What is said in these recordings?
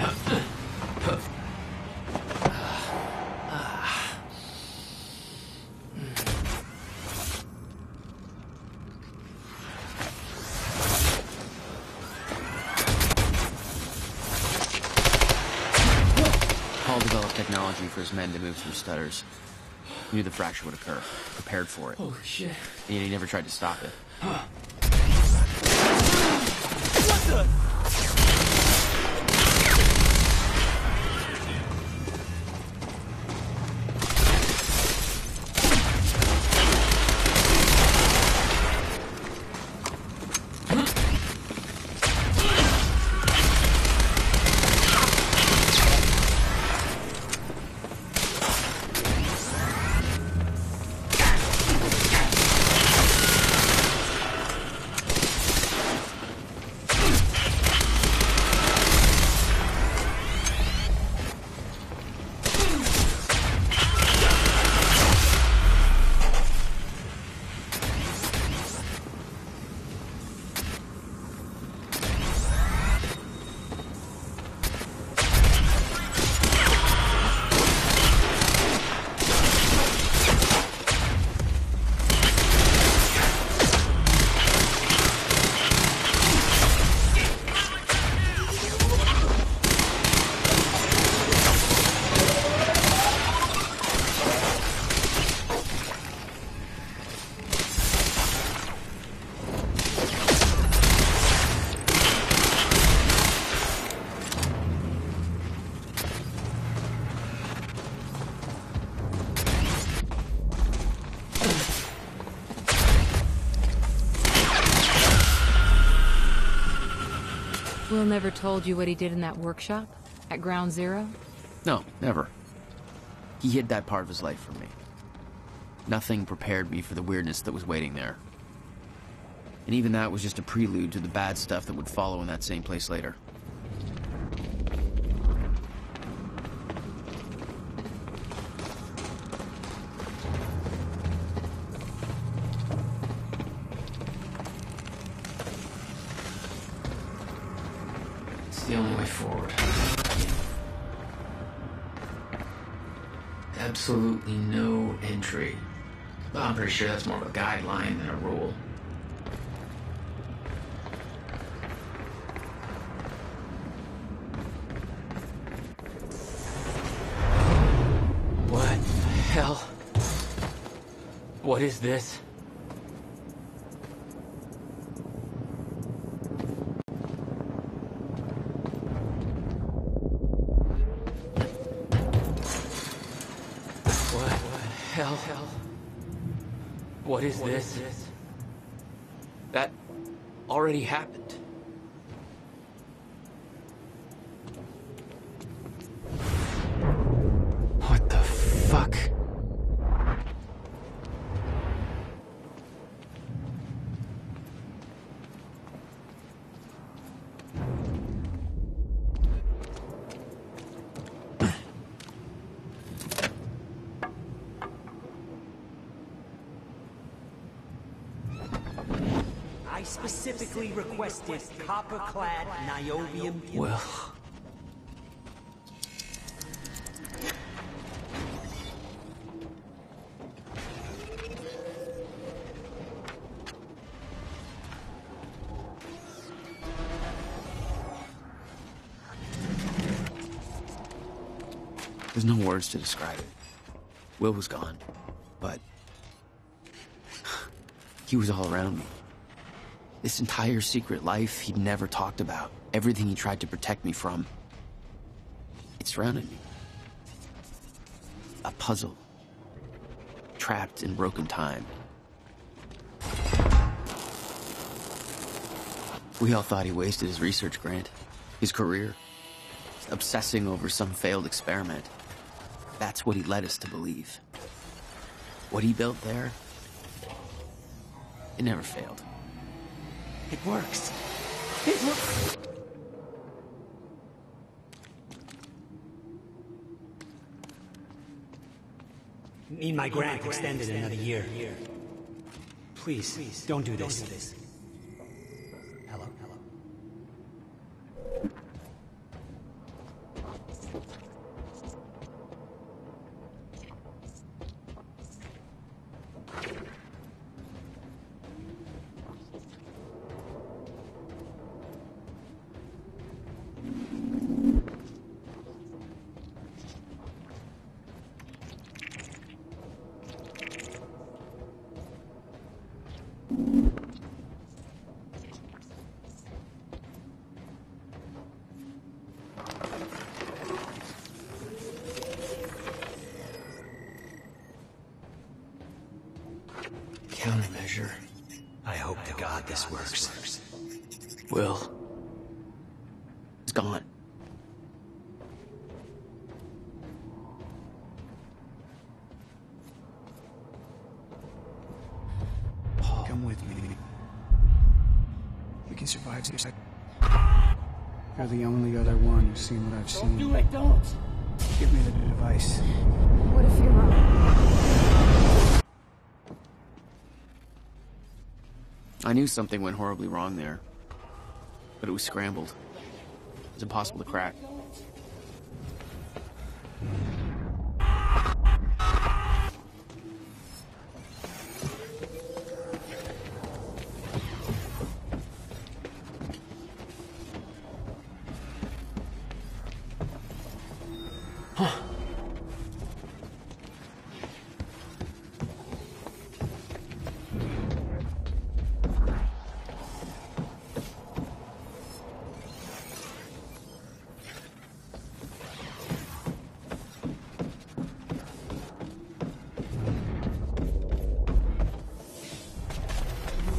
Paul developed technology for his men to move through stutters. He knew the fracture would occur, prepared for it. Oh, shit. And he never tried to stop it. What the? Will never told you what he did in that workshop? At Ground Zero? No, never. He hid that part of his life from me. Nothing prepared me for the weirdness that was waiting there. And even that was just a prelude to the bad stuff that would follow in that same place later. It's the only way forward. Absolutely no entry. Well, I'm pretty sure that's more of a guideline than a rule. What the hell? What is this? Hell? What is this? That already happened. What the fuck? I specifically requested copper-clad niobium. Well... There's no words to describe it. Will was gone, but he was all around me. This entire secret life he'd never talked about, everything he tried to protect me from, it surrounded me. A puzzle, trapped in broken time. We all thought he wasted his research grant, his career, obsessing over some failed experiment. That's what he led us to believe. What he built there, it never failed. It works. It works. Need my grant extended another year. Please, don't do this. Hello? Punisher. I hope to God this works. Will. It's gone. Come with me. We can survive this. You're the only other one who's seen what I've seen. Do it, don't! Give me the device. What if you're wrong? I knew something went horribly wrong there, but it was scrambled. It was impossible to crack.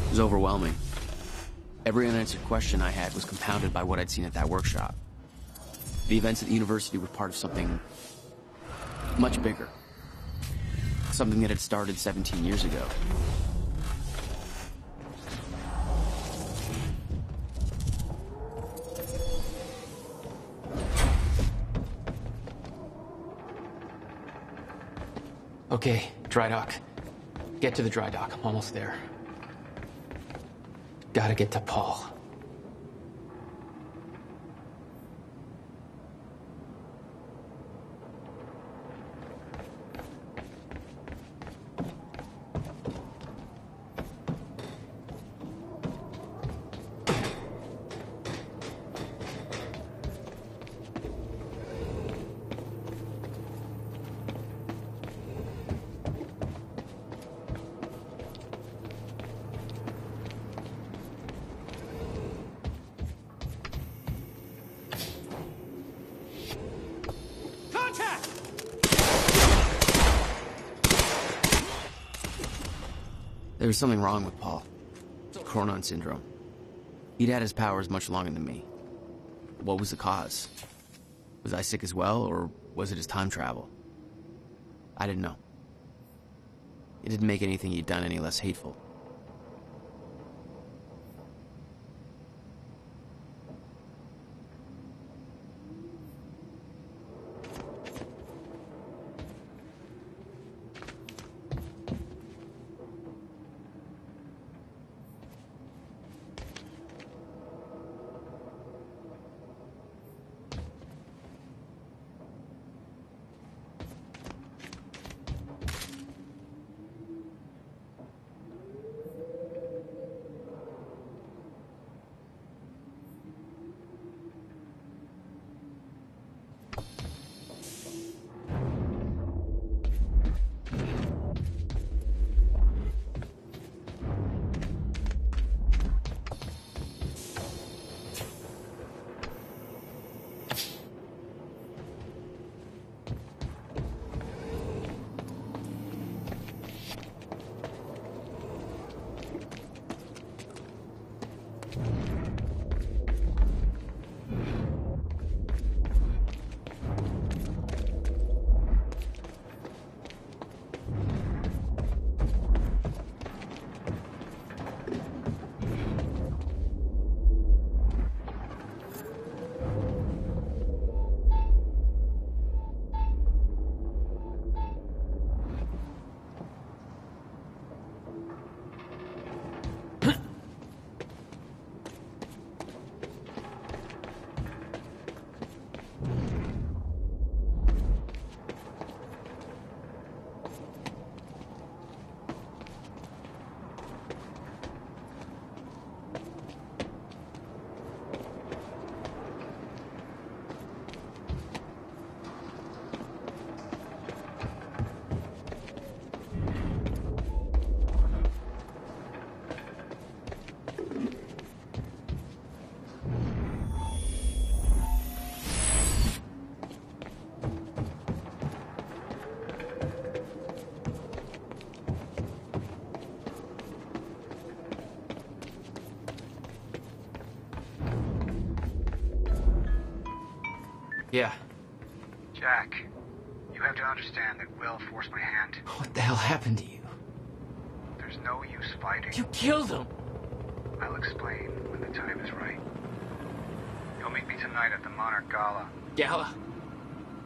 It was overwhelming. Every unanswered question I had was compounded by what I'd seen at that workshop. The events at the university were part of something much bigger. Something that had started 17 years ago. Okay, dry dock. Get to the dry dock. I'm almost there. Gotta get to Paul. There was something wrong with Paul. Chronon syndrome. He'd had his powers much longer than me. What was the cause? Was I sick as well, or was it his time travel? I didn't know. It didn't make anything he'd done any less hateful. Yeah. Jack, you have to understand that Will forced my hand. What the hell happened to you? There's no use fighting. You killed him! I'll explain when the time is right. You'll meet me tonight at the Monarch Gala. Gala?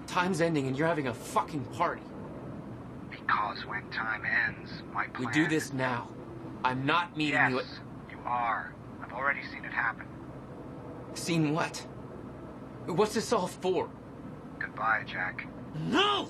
Time's ending and you're having a fucking party. Because when time ends, my plan... We do this now. I'm not meeting yes, you at... you are. I've already seen it happen. Seen what? What's this all for? Goodbye, Jack. No!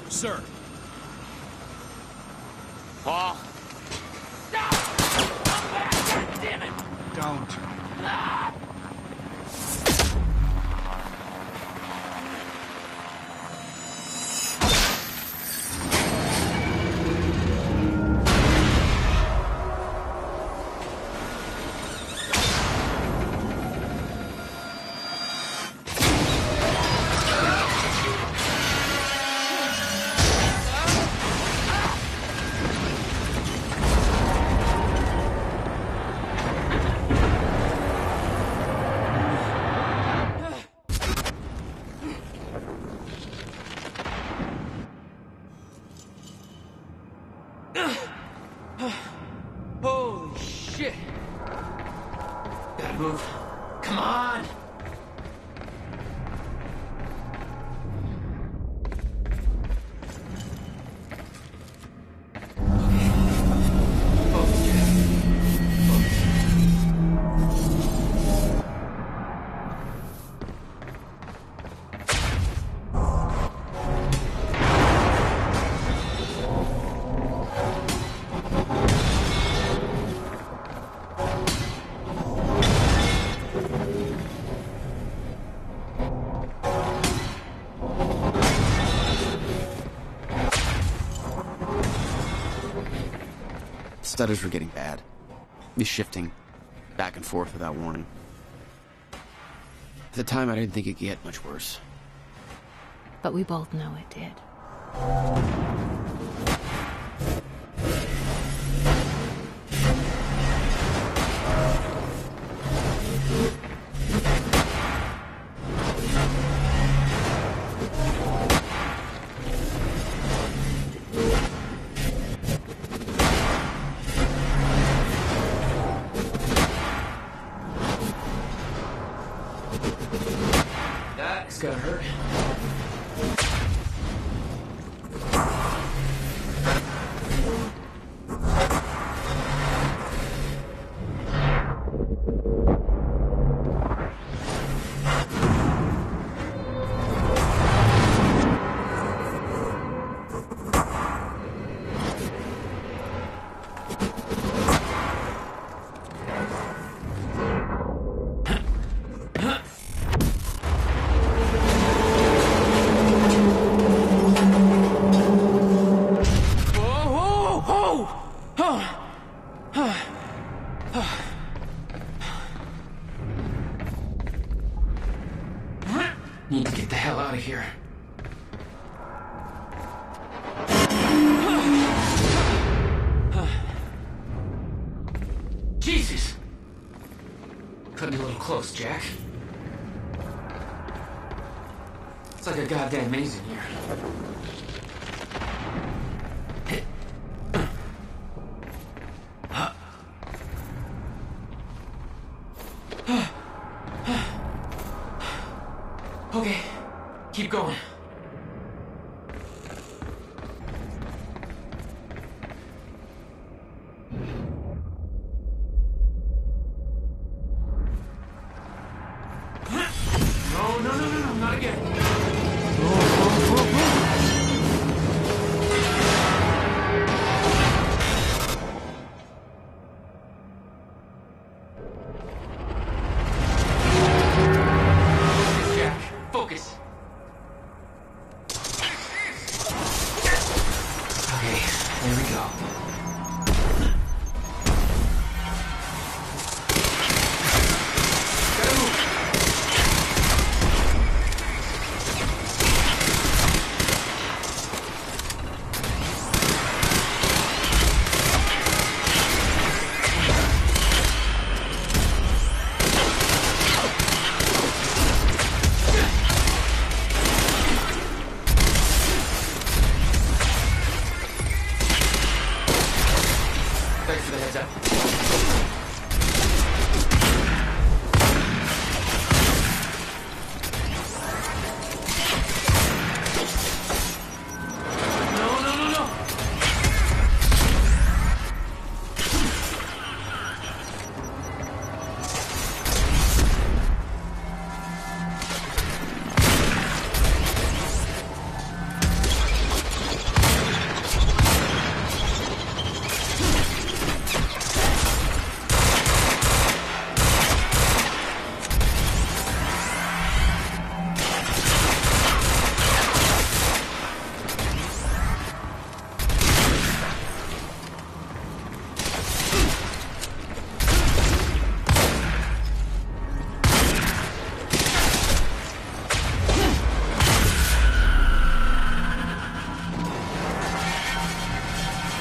Sir. Paul. No! Come back! God damn it! Don't. Ah! Holy shit! Gotta move. Come on! Stutters were getting bad. He's shifting back and forth without warning. At the time, I didn't think it could get much worse. But we both know it did. That's gotta hurt. Need to get the hell out of here. Jesus! Cutting a little close, Jack. It's like a goddamn maze in here. Okay, keep going. No, not again. Focus. Okay, there we go. Gotta move. Thanks for the heads up. No.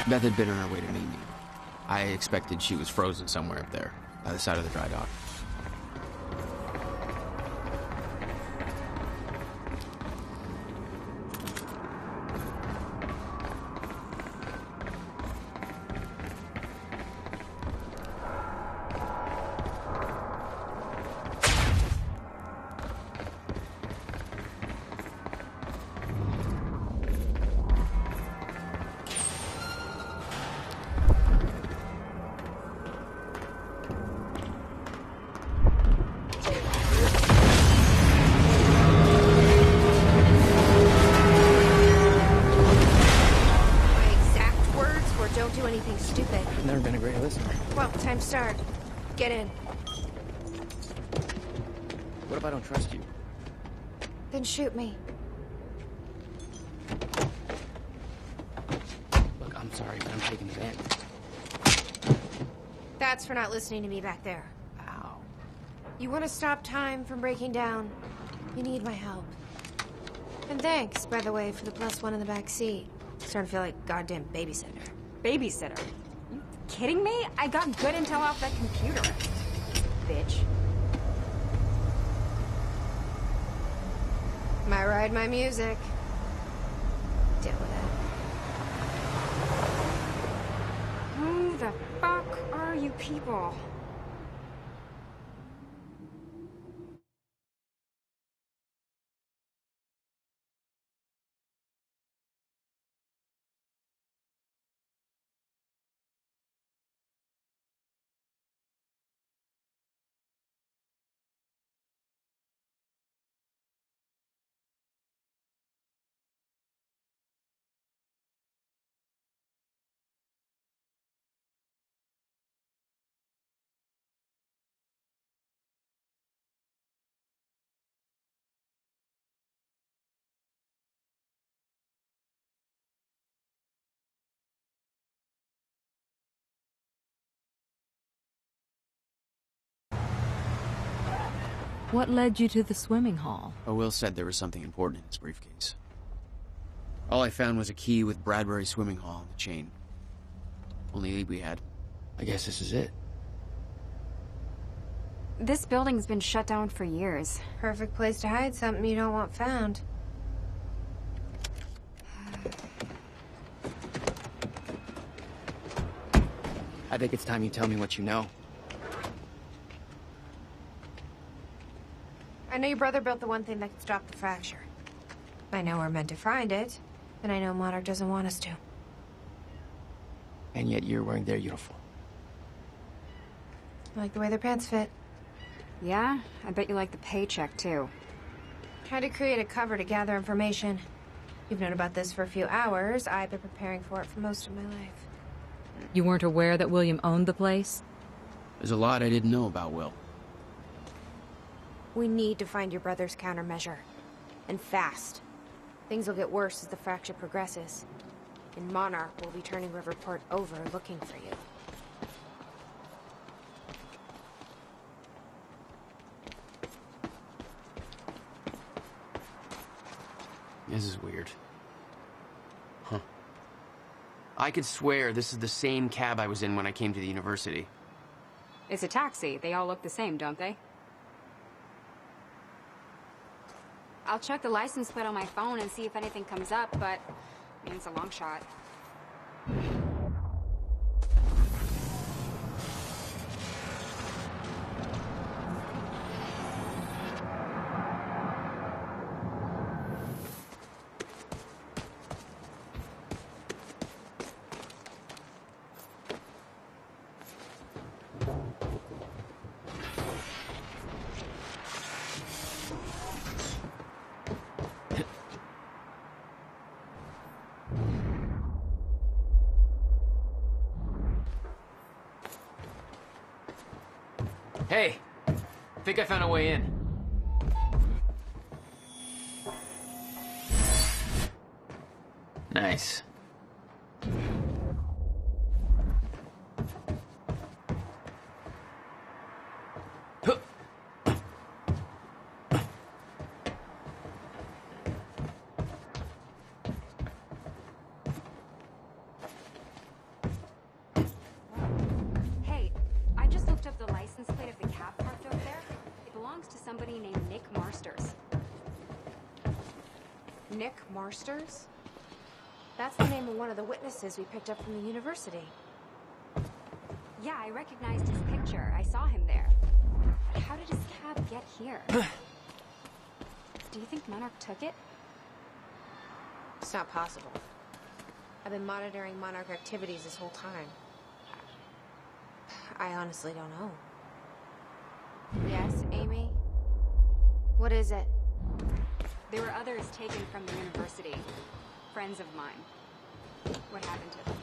Beth had been on her way to meet me. I expected she was frozen somewhere up there, by the side of the dry dock. Stupid. I've never been a great listener. Well, time to start. Get in. What if I don't trust you? Then shoot me. Look, I'm sorry, but I'm taking it in. That's for not listening to me back there. Ow. You want to stop time from breaking down? You need my help. And thanks, by the way, for the +1 in the back seat. Starting to feel like goddamn babysitter. Babysitter? You kidding me? I got good intel off that computer. Bitch. My ride, my music. Deal with it. Who the fuck are you people? What led you to the swimming hall? Oh, Will said there was something important in his briefcase. All I found was a key with Bradbury Swimming Hall on the chain. Only lead we had. I guess this is it. This building's been shut down for years. Perfect place to hide something you don't want found. I think it's time you tell me what you know. I know your brother built the one thing that could stop the fracture. I know we're meant to find it, and I know Monarch doesn't want us to. And yet you're wearing their uniform. I like the way their pants fit. Yeah? I bet you like the paycheck, too. Tried to create a cover to gather information. You've known about this for a few hours. I've been preparing for it for most of my life. You weren't aware that William owned the place? There's a lot I didn't know about Will. We need to find your brother's countermeasure. And fast. Things will get worse as the fracture progresses. And Monarch will be turning Riverport over looking for you. This is weird. Huh. I could swear this is the same cab I was in when I came to the university. It's a taxi. They all look the same, don't they? I'll check the license plate on my phone and see if anything comes up, but I mean, it's a long shot. Hey! I think I found a way in. Nice. Huh. Hey, I just looked up the license plate of the cab parked over there. It belongs to somebody named Nick Marsters. Nick Marsters? That's the name of one of the witnesses we picked up from the university. Yeah, I recognized his picture. I saw him there. But how did his cab get here? Do you think Monarch took it? It's not possible. I've been monitoring Monarch activities this whole time. I honestly don't know. Yes, Amy? What is it? There were others taken from the university. Friends of mine. What happened to them?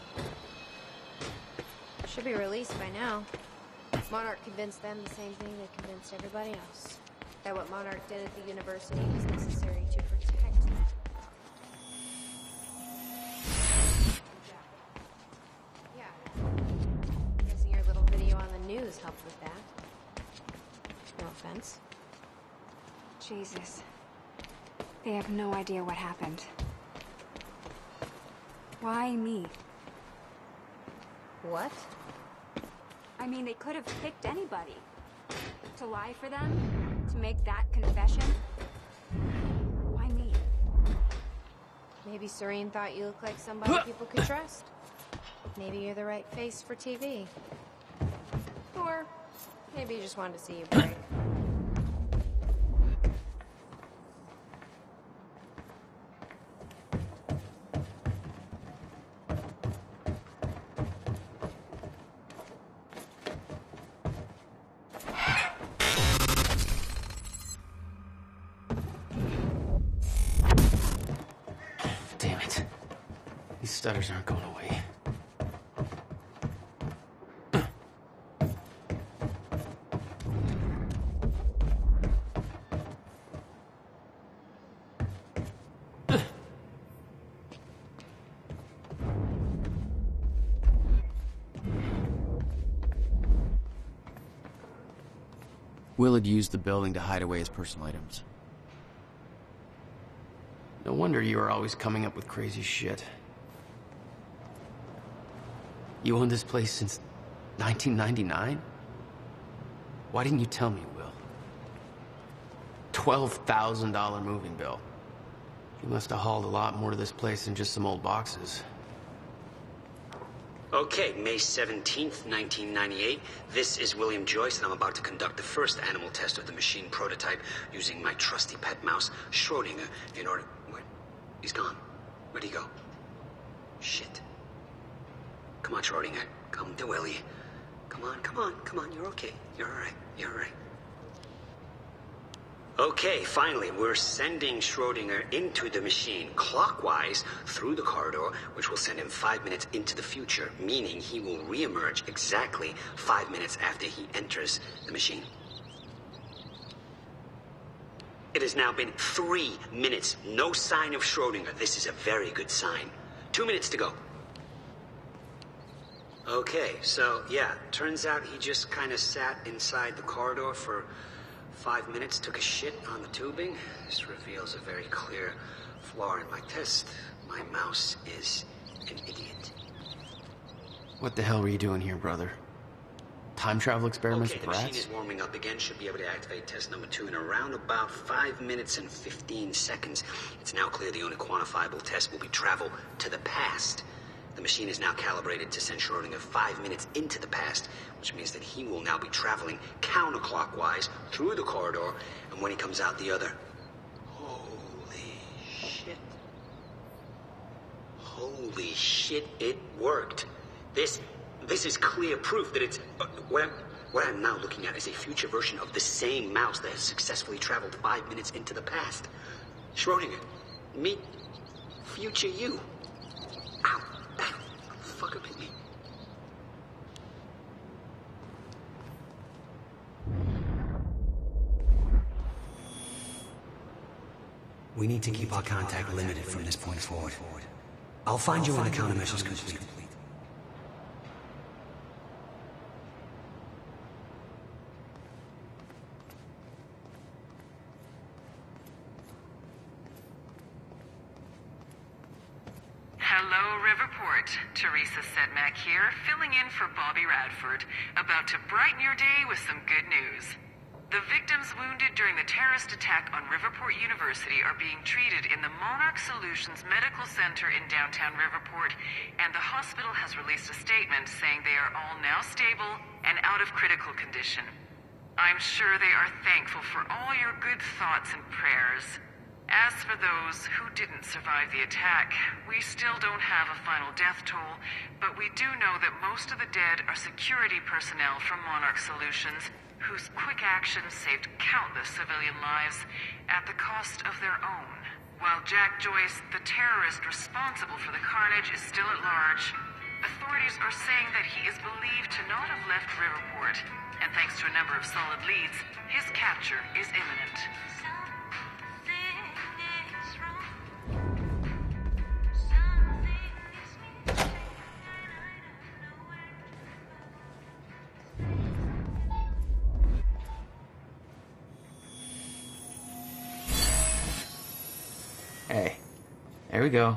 Should be released by now. Monarch convinced them the same thing they convinced everybody else. That what Monarch did at the university was necessary to protect them. Yeah. Guessing your little video on the news helped with that. No offense. Jesus. They have no idea what happened. Why me? What? I mean, they could have picked anybody. To lie for them? To make that confession? Why me? Maybe Serene thought you looked like somebody people could trust. Maybe you're the right face for TV. Or maybe you just wanted to see you break. Damn it. These stutters aren't going away. Will had used the building to hide away his personal items. No wonder you were always coming up with crazy shit. You owned this place since 1999? Why didn't you tell me, Will? $12,000 moving bill. You must have hauled a lot more to this place than just some old boxes. Okay, May 17th, 1998. This is William Joyce, and I'm about to conduct the first animal test of the machine prototype using my trusty pet mouse, Schrodinger, in order... Wait, he's gone. Where'd he go? Shit. Come on, Schrodinger. Come to Willie. Come on, come on, come on. You're okay. You're all right. You're all right. Okay, finally, we're sending Schrodinger into the machine clockwise through the corridor, which will send him 5 minutes into the future, meaning he will reemerge exactly 5 minutes after he enters the machine. It has now been 3 minutes. No sign of Schrodinger. This is a very good sign. 2 minutes to go. Okay, so, yeah, turns out he just kind of sat inside the corridor for 5 minutes, took a shit on the tubing. This reveals a very clear flaw in my test. My mouse is an idiot. What the hell were you doing here, brother? Time travel experiments with the machine rats? is warming up again. Should be able to activate test number 2 in around about 5 minutes and 15 seconds. It's now clear the only quantifiable test will be travel to the past. The machine is now calibrated to send Schrodinger 5 minutes into the past, which means that he will now be traveling counterclockwise through the corridor, and when he comes out the other... Holy shit. Holy shit, it worked. This is clear proof that it's... What I'm now looking at is a future version of the same mouse that has successfully traveled 5 minutes into the past. Schrodinger, meet future you. Ow. Fucker bit me. We need to keep our contact limited from this point forward. I'll find you when the countermeasure's complete. Hello, Riverport. Teresa Sedmak here, filling in for Bobby Radford, about to brighten your day with some good news. The victims wounded during the terrorist attack on Riverport University are being treated in the Monarch Solutions Medical Center in downtown Riverport, and the hospital has released a statement saying they are all now stable and out of critical condition. I'm sure they are thankful for all your good thoughts and prayers. As for those who didn't survive the attack, we still don't have a final death toll, but we do know that most of the dead are security personnel from Monarch Solutions, whose quick actions saved countless civilian lives at the cost of their own. While Jack Joyce, the terrorist responsible for the carnage, is still at large, authorities are saying that he is believed to not have left Riverport, and thanks to a number of solid leads, his capture is imminent. There we go.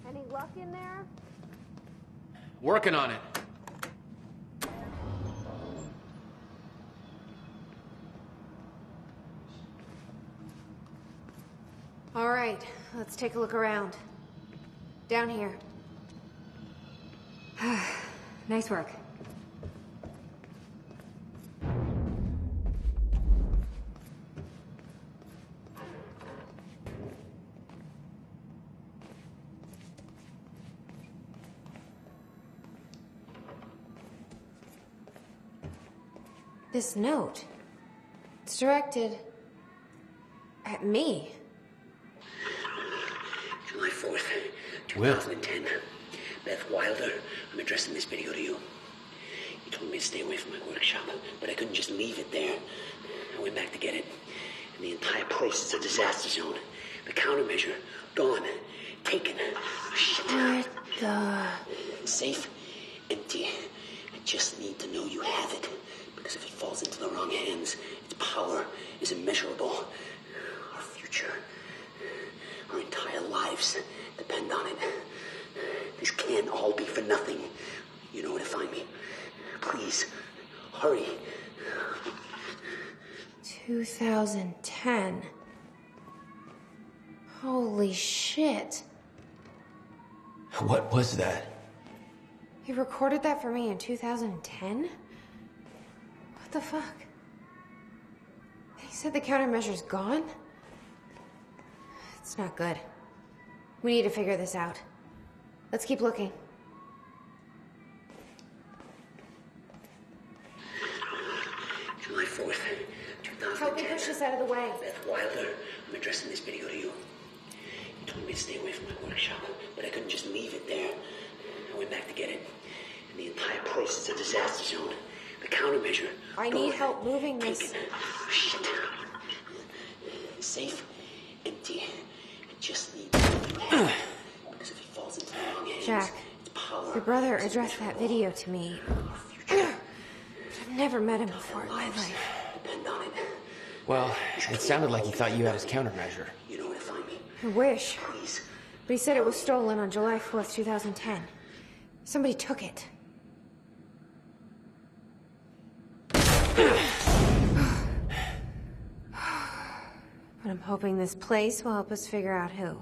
Any luck in there? Working on it. All right, let's take a look around. Down here. Nice work. This note. It's directed at me. July 4th, 2010. Beth Wilder, I'm addressing this video to you. You told me to stay away from my workshop, but I couldn't just leave it there. I went back to get it, and the entire place is a disaster zone. The countermeasure, gone, taken. Shit. What the... Safe, empty. I just need to know you have it, because if it falls into the wrong hands, its power is immeasurable. Our future, our entire lives depend on it. This can't all be for nothing. You know where to find me. Please, hurry. 2010. Holy shit. What was that? He recorded that for me in 2010? What the fuck? He said the countermeasure's gone? It's not good. We need to figure this out. Let's keep looking. July 4th, 2010. Help me push this out of the way. Beth Wilder, I'm addressing this video to you. You told me to stay away from my workshop, but I couldn't just leave it there. I went back to get it, and the entire place is a disaster zone. The countermeasure. I need help moving this. Taken. Shit. Safe, empty. I just need to know you have it, because if it falls into the wrong hands, Jack, its power your brother is addressed that immeasurable. video to me. But I've never met him before in my Lives life. depend on it. Well, it sounded like he thought you had his countermeasure. You know where to find me. I wish. Please. But he said it was stolen on July 4th, 2010. Somebody took it. But I'm hoping this place will help us figure out who.